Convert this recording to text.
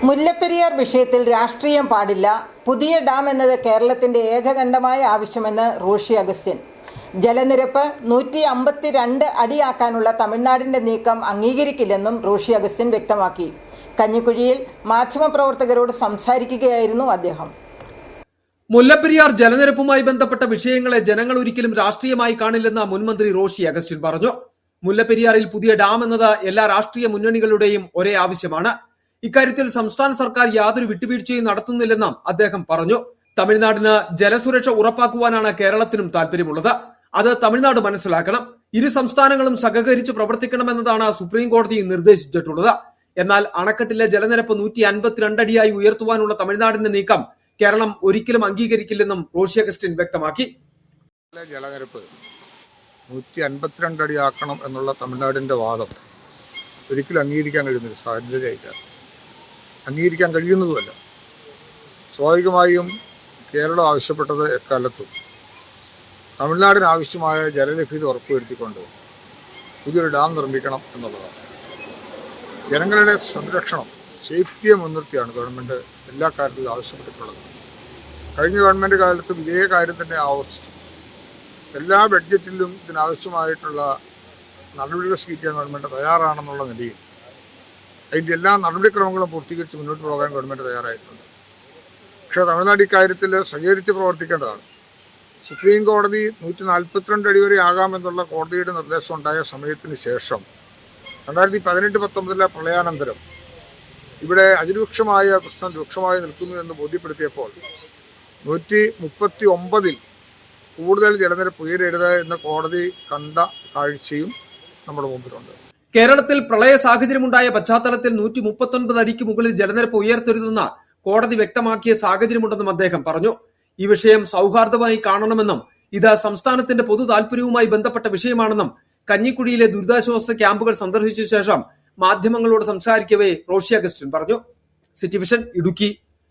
മുല്ലപ്പെരിയാർ വിഷയത്തിൽ രാഷ്ട്രീയം പാടില്ല. പുതിയ ഡാം എന്നത് കേരളത്തിന്റെ ഏകകണ്ഠമായ ആവശ്യമെന്ന് റോഷി അഗസ്റ്റിൻ. ജലനിരപ്പ് 152 അടിയാക്കാനുള്ള തമിഴ്നാടിന്റെ നീക്കം അംഗീകരിക്കില്ലെന്നും റോഷി അഗസ്റ്റിൻ വ്യക്തമാക്കി. കഞ്ഞിക്കുഴിയിൽ മാധ്യമപ്രവർത്തകരോട് സംസാരിക്കുകയായിരുന്നു അദ്ദേഹം. മുല്ലപ്പെരിയാർ ജലനിരപ്പുമായി ബന്ധപ്പെട്ട വിഷയങ്ങളെ ജനങ്ങൾ ഒരിക്കലും രാഷ്ട്രീയമായി കാണില്ലെന്ന് മുൻമന്ത്രി റോഷി അഗസ്റ്റിൻ പറഞ്ഞു. മുല്ലപ്പെരിയാറിൽ പുതിയ ഡാം എന്നത് എല്ലാ രാഷ്ട്രീയ മുന്നണികളുടെയും ഒരേ ആവശ്യമാണ്. ഇക്കാര്യത്തിൽ സംസ്ഥാന സർക്കാർ യാതൊരു വിട്ടുവീഴ്ചയും നടത്തുന്നില്ലെന്നും അദ്ദേഹം പറഞ്ഞു. തമിഴ്നാടിന് ജലസുരക്ഷ ഉറപ്പാക്കുവാനാണ് കേരളത്തിനും താല്പര്യമുള്ളത്. അത് തമിഴ്നാട് മനസ്സിലാക്കണം. ഇരു സംസ്ഥാനങ്ങളും സഹകരിച്ച് പ്രവർത്തിക്കണമെന്നതാണ് സുപ്രീം കോടതി നിർദ്ദേശിച്ചിട്ടുള്ളത്. എന്നാൽ അണക്കെട്ടിലെ ജലനിരപ്പ് 152 അടിയായി ഉയർത്തുവാനുള്ള തമിഴ്നാടിന്റെ നീക്കം കേരളം ഒരിക്കലും അംഗീകരിക്കില്ലെന്നും റോഷി അഗസ്റ്റിൻ വ്യക്തമാക്കി. ജലനിരപ്പ് 152 അടിയാക്കണം എന്നുള്ള തമിഴ്നാടിന്റെ വാദം ഒരിക്കലും അംഗീകരിക്കാൻ കഴിയുന്നൊരു സാധ്യതയില്ല, അംഗീകരിക്കാൻ കഴിയുന്നതുമല്ല. സ്വാഭാവികമായും കേരളം ആവശ്യപ്പെട്ടത് എക്കാലത്തും തമിഴ്നാടിന് ആവശ്യമായ ജലലഭ്യത ഉറപ്പുവരുത്തിക്കൊണ്ട് പുതിയൊരു ഡാം നിർമ്മിക്കണം എന്നുള്ളതാണ്. ജനങ്ങളുടെ സംരക്ഷണം, സേഫ്റ്റിയെ മുൻനിർത്തിയാണ് ഗവൺമെൻറ് എല്ലാ കാര്യത്തിലും ആവശ്യപ്പെട്ടിട്ടുള്ളത്. കഴിഞ്ഞ ഗവൺമെൻറ് കാലത്തും ഇതേ കാര്യം തന്നെ ആവർത്തിച്ചു. എല്ലാ ബഡ്ജറ്റിലും ഇതിനാവശ്യമായിട്ടുള്ള നടപടികൾ സ്വീകരിക്കാൻ ഗവൺമെൻറ് തയ്യാറാണെന്നുള്ള നിലയിൽ അതിൻ്റെ എല്ലാ നടപടിക്രമങ്ങളും പൂർത്തീകരിച്ച് മുന്നോട്ട് പോകാൻ ഗവൺമെൻറ് തയ്യാറായിട്ടുണ്ട്. പക്ഷേ തമിഴ്നാട് ഇക്കാര്യത്തിൽ സഹകരിച്ച് പ്രവർത്തിക്കേണ്ടതാണ്. സുപ്രീം കോടതി 142 അടി വരെ ആകാമെന്നുള്ള കോടതിയുടെ നിർദ്ദേശം ഉണ്ടായ സമയത്തിന് ശേഷം 2018-19 പ്രളയാനന്തരം ഇവിടെ അതിരൂക്ഷമായ പ്രശ്നം രൂക്ഷമായി നിൽക്കുന്നു എന്ന് ബോധ്യപ്പെടുത്തിയപ്പോൾ 139 കൂടുതൽ ജലനിരപ്പ് ഉയരരുത് എന്ന് കോടതി കണ്ട കാഴ്ചയും നമ്മുടെ മുമ്പിലുണ്ട്. കേരളത്തിൽ പ്രളയ സാഹചര്യമുണ്ടായ പശ്ചാത്തലത്തിൽ 139 അടിക്ക് മുകളിൽ ജലനിരപ്പ് ഉയർത്തരുതെന്ന് കോടതി വ്യക്തമാക്കിയ സാഹചര്യമുണ്ടെന്നും അദ്ദേഹം പറഞ്ഞു. ഈ വിഷയം സൗഹാർദ്ദമായി കാണണമെന്നും ഇത് സംസ്ഥാനത്തിന്റെ പൊതു താൽപര്യവുമായി ബന്ധപ്പെട്ട വിഷയമാണെന്നും കഞ്ഞിക്കുഴിയിലെ ദുരിതാശ്വാസ ക്യാമ്പുകൾ സന്ദർശിച്ച ശേഷം മാധ്യമങ്ങളോട് സംസാരിക്കവേ റോഷി അഗസ്റ്റിൻ പറഞ്ഞു. City vision, Idukki.